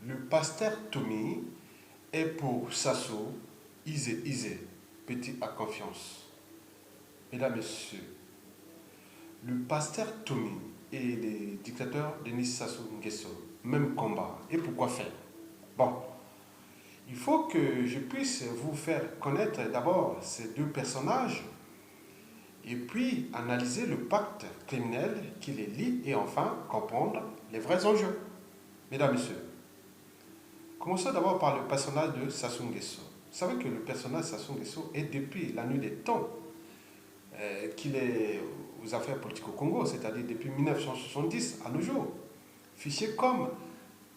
Le pasteur Tommy est pour Sassou, Isé, petit à confiance. Mesdames, Messieurs, le pasteur Tommy et les dictateurs Denis Sassou Nguesso, même combat. Et pourquoi faire? Bon, il faut que je puisse vous faire connaître d'abord ces deux personnages et puis analyser le pacte criminel qui les lie et enfin comprendre les vrais enjeux. Mesdames, Messieurs, commençons d'abord par le personnage de Sassou Nguesso. Vous savez que le personnage de Sassou Nguesso est depuis la nuit des temps qu'il est aux affaires politiques au Congo, c'est-à-dire depuis 1970 à nos jours, fiché comme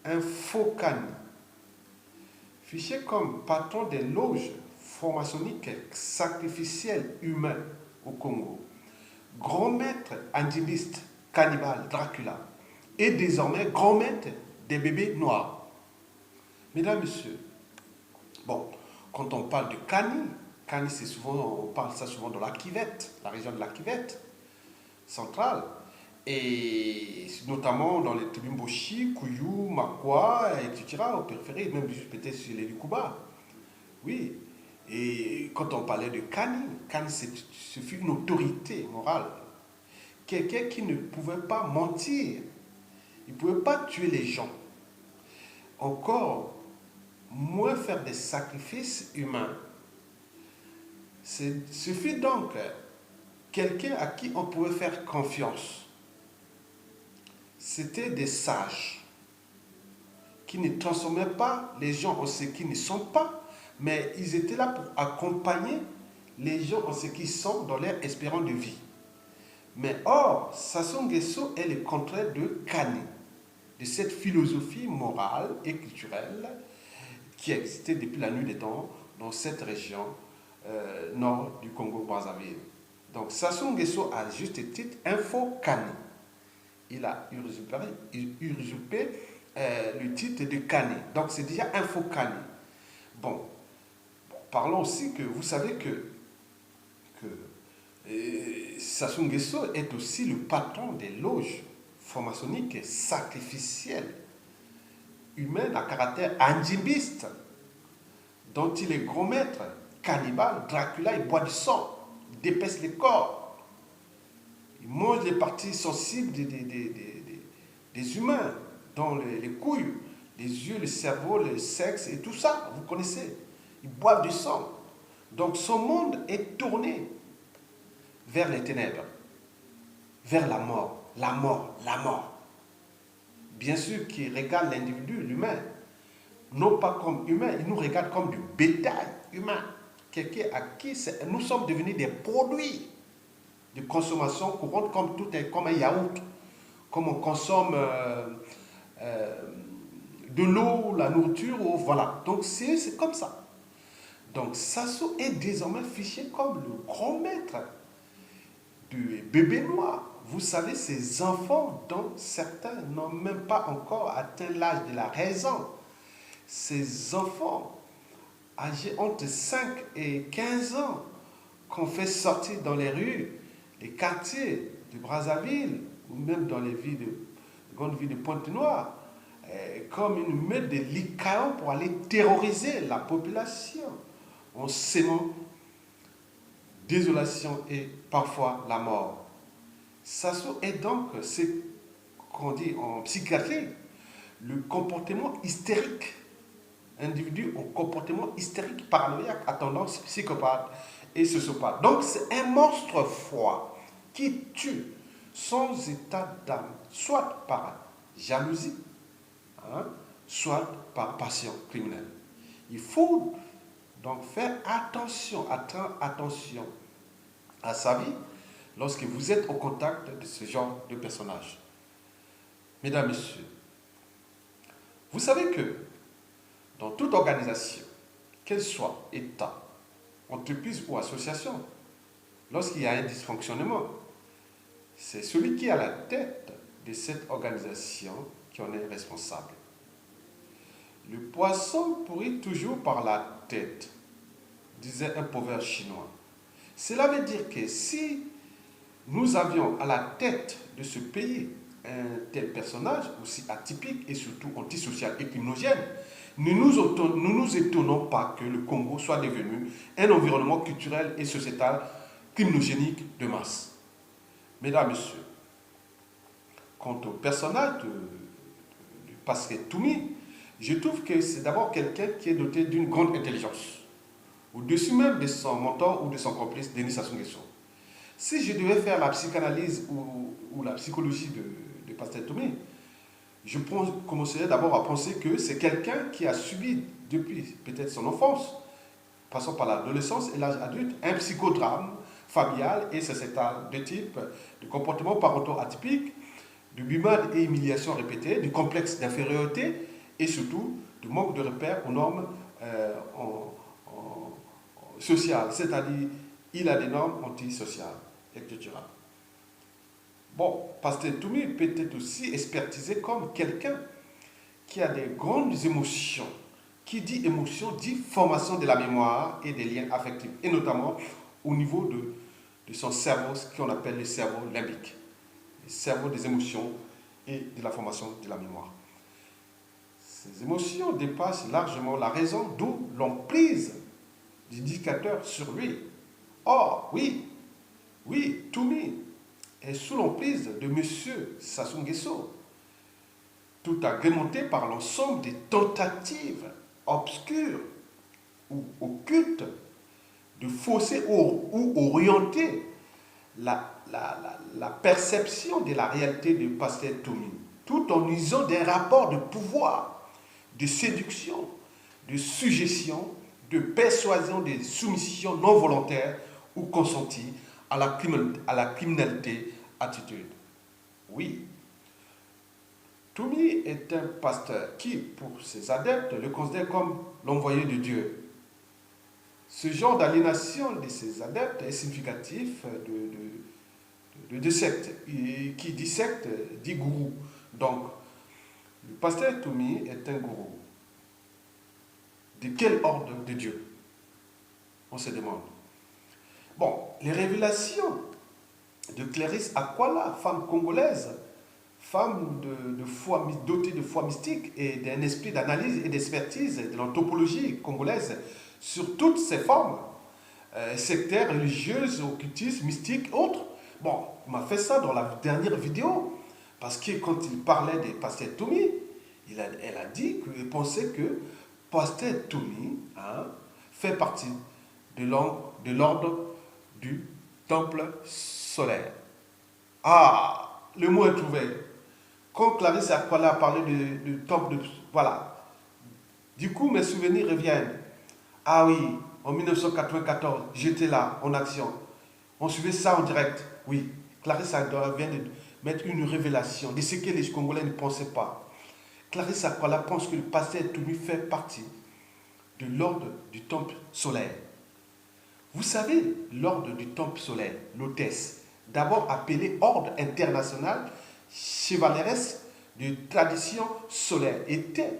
un faux canne, fiché comme patron des loges franc-maçonniques sacrificielles humains au Congo, grand maître indianiste, cannibale, Dracula, et désormais grand maître des bébés noirs. Mesdames, Messieurs, bon, quand on parle de Kani, Kani c'est souvent, on parle ça souvent dans la Kivette, la région de la Kivette centrale, et notamment dans les Tibimboshi, Kouyou, Makwa, etc., au périphérie, même peut-être sur les Lukuba. Oui, et quand on parlait de Kani, Kani ce fut une autorité morale, quelqu'un qui ne pouvait pas mentir, il ne pouvait pas tuer les gens, encore moins faire des sacrifices humains. Ce fut donc quelqu'un à qui on pouvait faire confiance. C'était des sages qui ne transformaient pas les gens en ce qu'ils ne sont pas, mais ils étaient là pour accompagner les gens en ce qu'ils sont dans leur espérance de vie. Mais or, Sassou Nguesso est le contraire de Kani, de cette philosophie morale et culturelle qui existait depuis la nuit des temps dans cette région nord du Congo-Brazzaville. Donc Sassou Nguesso a juste titre un faux Kani. Il a usurpé le titre de Kani. Donc c'est déjà un faux Kani. Bon, parlons aussi que vous savez que Sassou Nguesso est aussi le patron des loges franc-maçonniques sacrificielles, humaines à caractère indimbiste, dont il est gros maître, cannibale, Dracula, il boit du sang, il dépaisse les corps, il mange les parties sensibles des humains, dont les couilles, les yeux, le cerveau, le sexe et tout ça, vous connaissez. Il boit du sang. Donc son monde est tourné vers les ténèbres, vers la mort, la mort, la mort. Bien sûr qu'il regarde l'individu, l'humain, non pas comme humain, il nous regarde comme du bétail humain, quelqu'un à qui nous sommes devenus des produits de consommation courante, comme tout est comme un yaourt, comme on consomme de l'eau, la nourriture, voilà. Donc c'est comme ça. Donc Sassou est désormais fiché comme le grand maître du bébé noir. Vous savez, ces enfants dont certains n'ont même pas encore atteint l'âge de la raison. Ces enfants âgés entre 5 et 15 ans qu'on fait sortir dans les rues, les quartiers de Brazzaville ou même dans les grandes villes de Pointe-Noire comme une meute de licaons pour aller terroriser la population en sémant désolation et parfois la mort. Sassou est donc ce qu'on dit en psychiatrie le comportement hystérique, individu au comportement hystérique, paranoïaque, à tendance psychopathe et sociopathe. Donc c'est un monstre froid qui tue sans état d'âme, soit par jalousie, soit par passion criminelle. Il faut donc faire attention à sa vie lorsque vous êtes au contact de ce genre de personnage. Mesdames, Messieurs, vous savez que dans toute organisation, qu'elle soit État, entreprise ou association, lorsqu'il y a un dysfonctionnement, c'est celui qui est à la tête de cette organisation qui en est responsable. Le poisson pourrit toujours par la tête, disait un proverbe chinois. Cela veut dire que si nous avions à la tête de ce pays un tel personnage, aussi atypique et surtout antisocial et criminogène, ne nous étonnons pas que le Congo soit devenu un environnement culturel et sociétal criminogénique de masse. Mesdames, Messieurs, quant au personnage du pasteur Toumi, je trouve que c'est d'abord quelqu'un qui est doté d'une grande intelligence, au-dessus même de son mentor ou de son complice, Denis Sassou Nguesso. Si je devais faire la psychanalyse ou la psychologie de pasteur Toumi, je commencerais d'abord à penser que c'est quelqu'un qui a subi depuis peut-être son enfance, passant par l'adolescence et l'âge adulte, un psychodrame familial et sociétal de type de comportements parentaux atypiques, de brimades et humiliations répétées, du complexe d'infériorité et surtout du manque de repères aux normes sociales, c'est-à-dire il a des normes antisociales, etc. Bon, pasteur Toumi peut être aussi expertisé comme quelqu'un qui a des grandes émotions. Qui dit émotion dit formation de la mémoire et des liens affectifs, et notamment au niveau de son cerveau, ce qu'on appelle le cerveau limbique, le cerveau des émotions et de la formation de la mémoire. Ces émotions dépassent largement la raison, d'où l'emprise du dictateur sur lui. Or, oui, Toumi est sous l'emprise de M. Sassou Nguesso, tout agrémenté par l'ensemble des tentatives obscures ou occultes de fausser ou orienter la perception de la réalité du pasteur Toumi, tout en usant des rapports de pouvoir, de séduction, de suggestion, de persuasion, de soumission non volontaire ou consentie à la criminalité attitude. Oui, Toumi est un pasteur qui, pour ses adeptes, le considère comme l'envoyé de Dieu. Ce genre d'aliénation de ses adeptes est significatif de secte. Qui dit secte dit gourou. Donc, le pasteur Toumi est un gourou. De quel ordre de Dieu? On se demande. Bon, les révélations de Clarisse Akwala, femme congolaise, femme dotée de foi mystique et d'un esprit d'analyse et d'expertise de l'anthropologie congolaise sur toutes ses formes, sectaires, religieuses, occultistes, mystiques, autres. Bon, il m'a fait ça dans la dernière vidéo, parce que quand il parlait des pasteur Toumi, elle a dit qu'elle pensait que pasteur Toumi fait partie de l'ordre du temple solaire. Ah, le mot est trouvé. Quand Clarisse Akwala a parlé du temple de... Voilà. Du coup, mes souvenirs reviennent. Ah oui, en 1994, j'étais là, en action. On suivait ça en direct. Oui, Clarisse Akwala vient de mettre une révélation de ce que les Congolais ne pensaient pas. Clarisse Akwala pense que le pasteur Toumi fait partie de l'ordre du temple solaire. Vous savez, l'ordre du temple solaire, l'hôtesse, d'abord appelé Ordre international chevaleresque de tradition solaire, était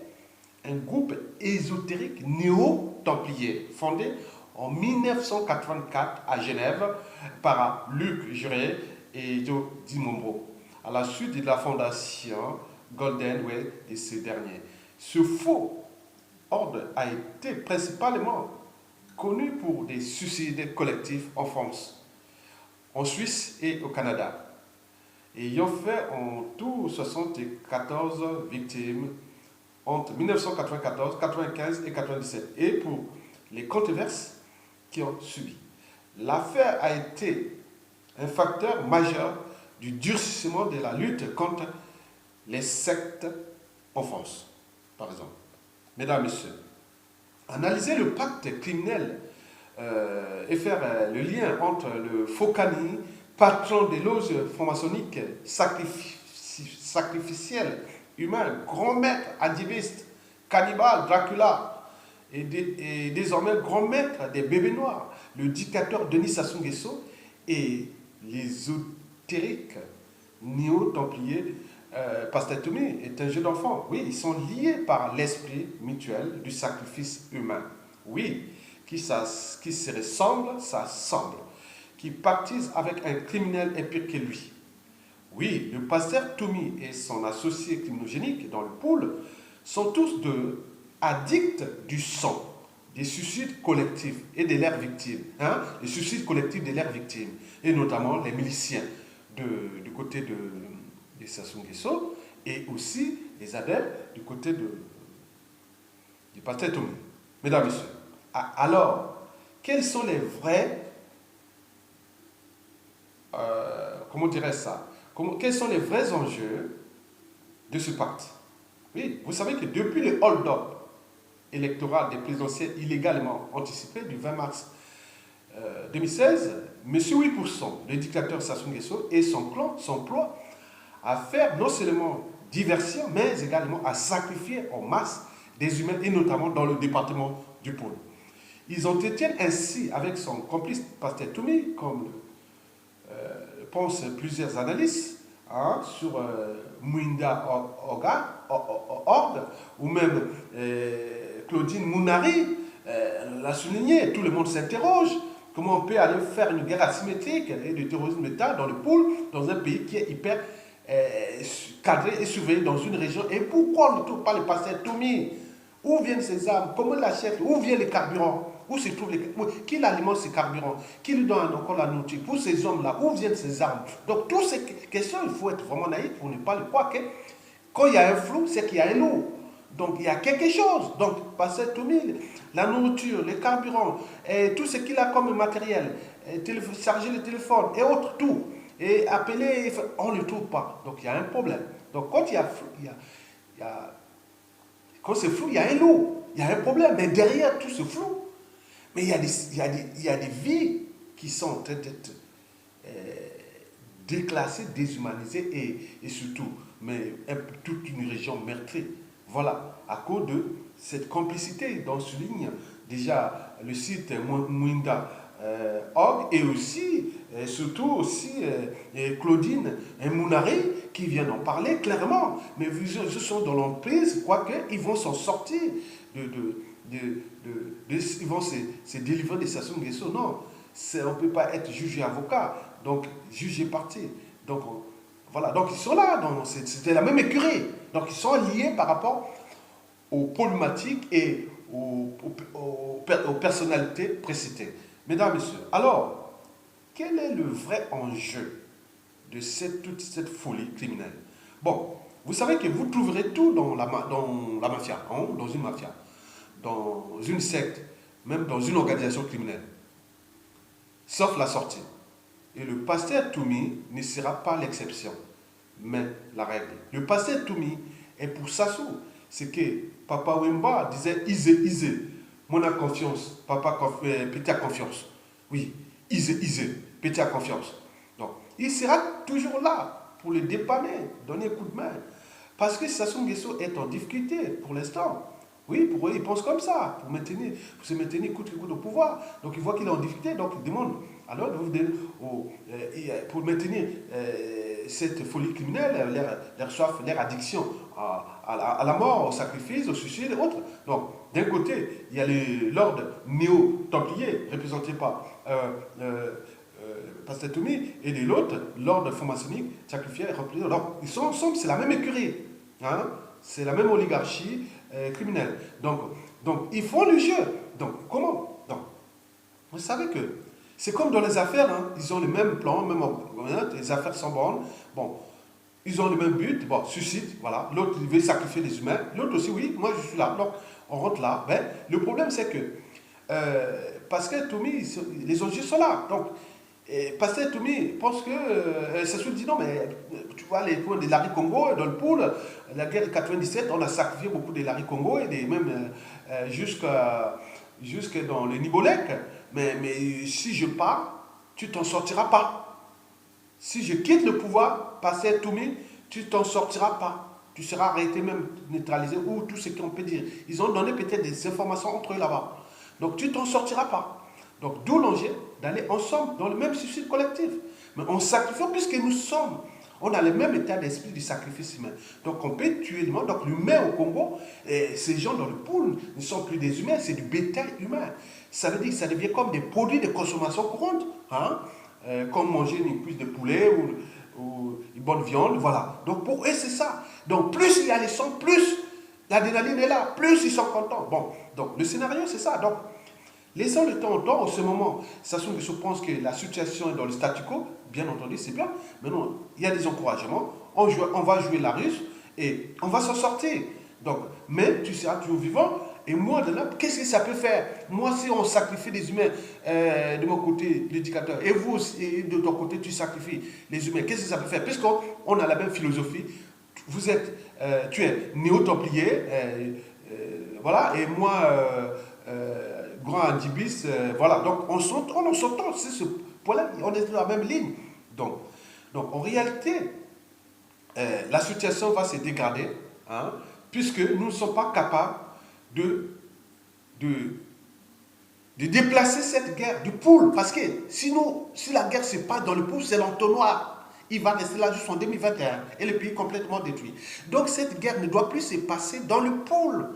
un groupe ésotérique néo-templier fondé en 1984 à Genève par Luc Juret et Joe Dimambro, à la suite de la fondation Golden Way de ces derniers. Ce faux ordre a été principalement connu pour des suicides collectifs en France, en Suisse et au Canada, ayant fait en tout 74 victimes entre 1994, 95 et 97, et pour les controverses qui ont subi. L'affaire a été un facteur majeur du durcissement de la lutte contre les sectes en France, par exemple. Mesdames, Messieurs, analyser le pacte criminel et faire le lien entre le Fokani, patron des loges franc-maçonniques sacrificielles, humain, grand maître adiviste, cannibale, Dracula, et désormais grand maître des bébés noirs, le dictateur Denis Sassou Nguesso et l'ésotérique néo-templier pasteur Toumi est un jeu d'enfant. Oui, ils sont liés par l'esprit mutuel du sacrifice humain. Oui, qui se ressemblent, s'assemblent, qui pactisent avec un criminel est pire que lui. Oui, le pasteur Toumi et son associé criminogénique dans le pool sont tous deux addicts du sang, des suicides collectifs et de leurs victimes. Hein, les suicides collectifs de leurs victimes, et notamment les miliciens du côté de Sassou Nguesso et aussi les adeptes du côté du pasteur Toumi. Mesdames, Messieurs, alors, quels sont les vrais, comment dirais ça, quels sont les vrais enjeux de ce pacte? Oui, vous savez que depuis le hold-up électoral des présidentielles illégalement anticipées du 20 mars 2016, M. 8%, le dictateur Sassou Nguesso et son clan s'emploient à faire non seulement diversion, mais également à sacrifier en masse des humains, et notamment dans le département du Pôle. Ils entretiennent ainsi avec son complice pasteur Toumi, comme pensent plusieurs analystes, hein, sur Mouinda Org, ou même Claudine Mounari l'a souligné. Tout le monde s'interroge. Comment on peut aller faire une guerre asymétrique et de terrorisme d'État dans le pôle, dans un pays qui est hyper cadré et surveillé dans une région? Et pourquoi on ne trouve pas le pasteur Toumi? Où viennent ces armes? Comment il l'achète? Où viennent les carburants? Où se trouvent qui alimente ces carburants? Qui lui donne encore la nourriture? Pour ces hommes-là, où viennent ces armes? Donc, toutes ces questions, il faut être vraiment naïf pour ne pas le croire que quand il y a un flou, c'est qu'il y a un loup. Donc, il y a quelque chose. Donc, pasteur Toumi, la nourriture, les carburants, et tout ce qu'il a comme matériel, charger le téléphone et autres, tout. Et appeler, on ne le trouve pas. Donc, il y a un problème. Donc, quand il y a flou, quand c'est flou, il y a un loup. Il y a un problème. Mais derrière tout ce flou, mais il y a des vies qui sont en train d'être déclassées, déshumanisées et surtout, mais toute une région meurtrie. Voilà, à cause de cette complicité dont souligne déjà le site Mouinda Org et aussi, surtout aussi Claudine Mounari qui vient d'en parler clairement. Mais ils sont dans l'emprise, quoique ils vont s'en sortir ils vont se délivrer de Sassou Nguesso. Non, on ne peut pas être jugé avocat, donc jugé parti. Donc voilà, donc ils sont là, c'était la même écurie. Donc ils sont liés par rapport aux problématiques et aux personnalités précitées. Mesdames, Messieurs, alors, quel est le vrai enjeu de toute cette folie criminelle? Bon, vous savez que vous trouverez tout dans la mafia, hein, dans une mafia, dans une secte, même dans une organisation criminelle, sauf la sortie. Et le pasteur Toumi ne sera pas l'exception, mais la règle. Le pasteur Toumi est pour Sassou. C'est que Papa Wemba disait Isé, mon a confiance, papa petit a confiance. Oui, Isé, petit a confiance. Donc, il sera toujours là pour le dépanner, donner un coup de main. Parce que Sassou Nguesso est en difficulté pour l'instant. Oui, pour eux, ils pensent comme ça, pour se maintenir coûte que coûte au pouvoir. Donc, ils voient qu'il est en difficulté, donc ils demandent. Alors, pour maintenir cette folie criminelle, leur soif, leur addiction à la mort, au sacrifice, au suicide et autres. Donc, d'un côté, il y a l'ordre néo-templier, représenté par pasteur Toumi, et de l'autre, l'ordre franc-maçonnique, sacrifié et rempli. Donc, ils sont ensemble, c'est la même écurie. Hein? C'est la même oligarchie criminelle. Donc, ils font le jeu. Donc, comment? Donc, vous savez que c'est comme dans les affaires, hein, ils ont le même plan, les affaires sans borne. Bon, ils ont le même but, bon, suicide, voilà. L'autre, il veut sacrifier les humains. L'autre aussi, oui, moi je suis là. Donc, on rentre là. Ben, le problème, c'est que Pascal Toumi, les enjeux sont là. Donc, Pascal Toumi pense que Sassou dit non, mais tu vois les points de Larry Congo dans le pool, la guerre de 97, on a sacrifié beaucoup de Larry Congo et même jusque dans le Nibolek. Mais si je pars, tu t'en sortiras pas. Si je quitte le pouvoir, passer Toumi, tu t'en sortiras pas. Tu seras arrêté, même neutralisé, ou tout ce qu'on peut dire. Ils ont donné peut-être des informations entre eux là-bas. Donc tu t'en sortiras pas. Donc d'où l'enjeu d'aller ensemble dans le même suicide collectif. Mais on sacrifie puisque nous sommes. On a le même état d'esprit du sacrifice humain. Donc on peut tuer le monde. Donc l'humain au Congo, ces gens dans le pool ne sont plus des humains, c'est du bétail humain. Ça veut dire que ça devient comme des produits de consommation courante. Hein? Comme manger une cuisse de poulet ou ou une bonne viande, voilà. Donc pour eux, c'est ça. Donc plus il y a les sons, plus l'adrénaline est là, plus ils sont contents. Bon, donc le scénario, c'est ça. Donc, laissons le temps au temps, en ce moment, sachant que je pense que la situation est dans le statu quo, bien entendu, c'est bien. Maintenant, il y a des encouragements, on va jouer la russe et on va s'en sortir. Donc, mais tu seras toujours vivant. Et moi, de là, qu'est-ce que ça peut faire? Moi, si on sacrifie des humains de mon côté, l'éducateur, et vous aussi, et de ton côté, tu sacrifies les humains, qu'est-ce que ça peut faire? Puisqu'on a la même philosophie, tu es néo-templier, voilà, et moi, grand Andibis, voilà. Donc, on s'entend, c'est ce point-là, on est sur la même ligne. Donc en réalité, la situation va se dégrader, hein, puisque nous ne sommes pas capables de, de, de déplacer cette guerre du pôle. Parce que sinon, si la guerre se passe dans le pôle, c'est l'entonnoir. Il va rester là jusqu'en 2021 et le pays complètement détruit. Donc cette guerre ne doit plus se passer dans le pôle.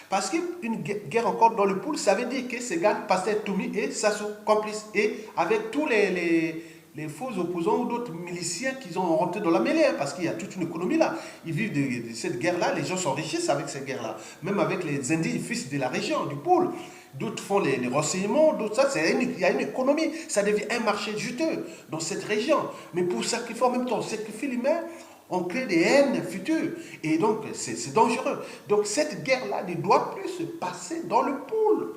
Parce qu'une guerre encore dans le pôle, ça veut dire que ces gars, Pasteur Toumi et Sassou, complices, et avec tous les faux opposants ou d'autres miliciens qui ont rentré dans la mêlée, hein, parce qu'il y a toute une économie là. Ils vivent de cette guerre-là, les gens s'enrichissent avec cette guerre-là. Même avec les indigènes fils de la région, du pôle. D'autres font les renseignements, d'autres ça, il y a une économie, ça devient un marché juteux dans cette région. Mais pour sacrifier en même temps, sacrifier l'humain, on crée des haines futures. Et donc, c'est dangereux. Donc, cette guerre-là ne doit plus se passer dans le pôle.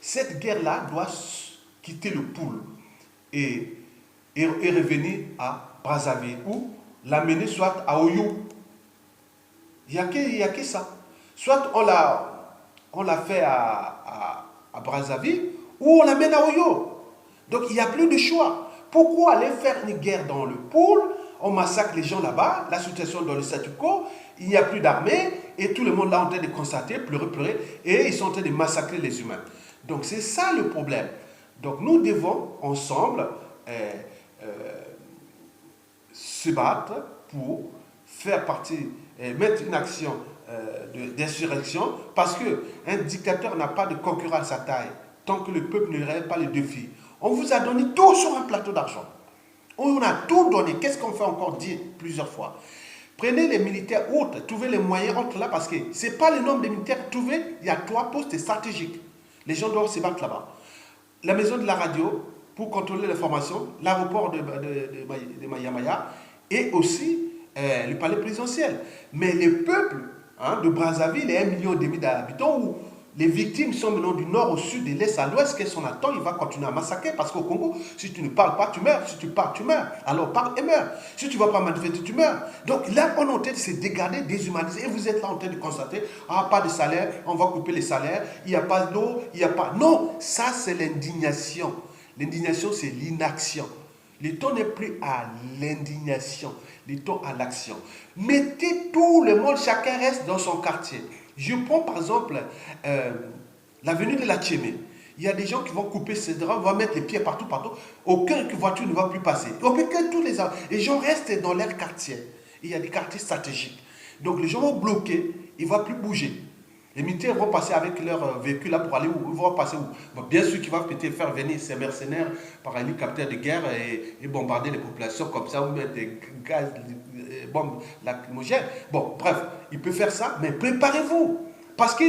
Cette guerre-là doit quitter le pôle et revenir à Brazzaville ou l'amener soit à Oyo. Il n'y a que ça. Soit on l'a fait à Brazzaville ou on l'amène à Oyo. Donc, il n'y a plus de choix. Pourquoi aller faire une guerre dans le pôle? On massacre les gens là-bas, la situation dans le statu quo, il n'y a plus d'armée, et tout le monde là est en train de constater, pleurer, et ils sont en train de massacrer les humains. Donc c'est ça le problème. Donc nous devons ensemble se battre pour faire partie, mettre une action d'insurrection, parce qu'un dictateur n'a pas de concurrent à sa taille, tant que le peuple ne relève pas le défi. On vous a donné tout sur un plateau d'argent. On a tout donné. Qu'est-ce qu'on fait encore dire plusieurs fois? Prenez les militaires autres, trouvez les moyens autres là, parce que ce n'est pas le nombre de militaires trouvés, il y a 3 postes stratégiques. Les gens doivent se battre là-bas. La maison de la radio, pour contrôler l'information, l'aéroport de Mayamaya, et aussi le palais présidentiel. Mais le peuple de Brazzaville est 1,5 million d'habitants, où les victimes sont maintenant du nord au sud, de l'est à l'ouest. Qu'est-ce qu'on attend? Il va continuer à massacrer, parce qu'au Congo, si tu ne parles pas, tu meurs. Si tu parles, tu meurs. Alors parle et meurs. Si tu ne vas pas manifester, tu meurs. Donc là, on est en train de se dégrader, déshumaniser. Et vous êtes là en train de constater, pas de salaire, on va couper les salaires, il n'y a pas d'eau, il n'y a pas... Non, ça c'est l'indignation. L'indignation, c'est l'inaction. Le temps n'est plus à l'indignation, le temps à l'action. Mettez tout le monde, chacun reste dans son quartier. Je prends par exemple l'avenue de la Tchémé. Il y a des gens qui vont couper ces draps, vont mettre les pieds partout. Aucune voiture ne va plus passer. Les gens restent dans leur quartier. Il y a des quartiers stratégiques. Donc les gens vont bloquer, ils ne vont plus bouger. Les militaires vont passer avec leur véhicule là pour aller où? Ils vont passer où? Bon, bien sûr qu'ils vont peut-être faire venir ces mercenaires par hélicoptère de guerre et bombarder les populations comme ça, ou mettre des gaz, des bombes lacrymogènes. Bon, bref, ils peuvent faire ça, mais préparez-vous. Parce que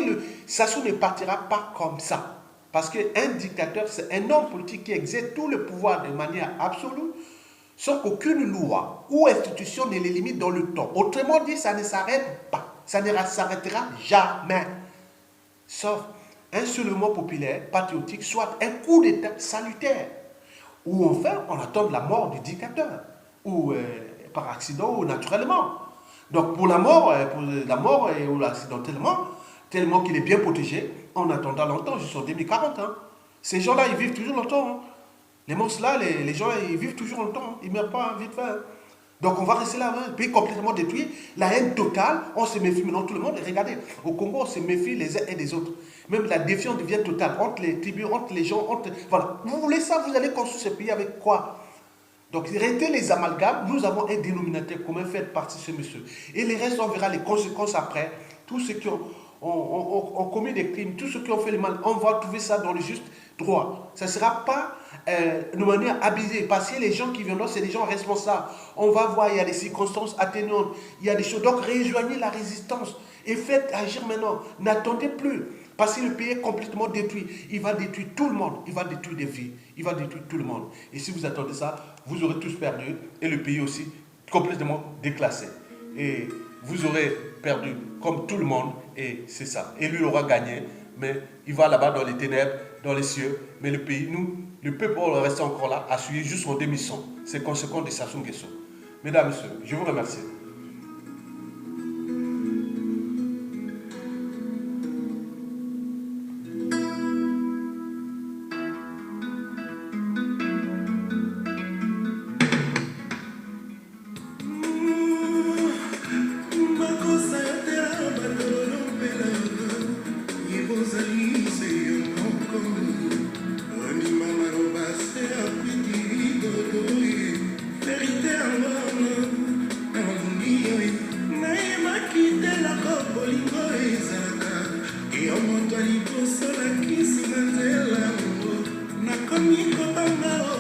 Sassou ne partira pas comme ça. Parce qu'un dictateur, c'est un homme politique qui exerce tout le pouvoir de manière absolue, sans qu'aucune loi ou institution ne les limite dans le temps. Autrement dit, ça ne s'arrête pas. Ça ne s'arrêtera jamais. Sauf un soulèvement populaire, patriotique, soit un coup d'État salutaire. Ou enfin, on attend la mort du dictateur. Ou par accident ou naturellement. Donc pour la mort ou accidentellement, tellement qu'il est bien protégé, on attendra longtemps, jusqu'en 2040. Hein. Ces gens-là, ils vivent toujours longtemps. Hein. Les monstres là, les gens, ils vivent toujours longtemps. Hein. Ils ne meurent pas vite fait. Hein. Donc on va rester là, hein, le pays complètement détruit, la haine totale, on se méfie maintenant tout le monde. Et regardez, au Congo, on se méfie les uns et les autres. Même la défiance devient totale entre les tribus, entre les gens, voilà. Vous voulez ça, vous allez construire ce pays avec quoi? Donc arrêtez les amalgames, nous avons un dénominateur commun, faites partie de ce monsieur. Et les restes, on verra les conséquences après. Tous ceux qui ont commis des crimes, tous ceux qui ont fait le mal, on va trouver ça dans le juste, droit. Ça ne sera pas de manière abusée, parce que les gens qui viendront, c'est des gens responsables. On va voir, il y a des circonstances atténuantes, il y a des choses. Donc, rejoignez la résistance et faites agir maintenant. N'attendez plus, parce que le pays est complètement détruit. Il va détruire tout le monde, il va détruire des vies, il va détruire tout le monde. Et si vous attendez ça, vous aurez tous perdu, et le pays aussi complètement déclassé. Et vous aurez perdu comme tout le monde, et c'est ça. Et lui aura gagné, mais il va là-bas dans les ténèbres, dans les cieux. Mais le pays, nous, le peuple va rester encore là, à suivre jusqu'en démission. C'est conséquent de Sassou Nguesso. Mesdames, Messieurs, je vous remercie. Nakomi kobanga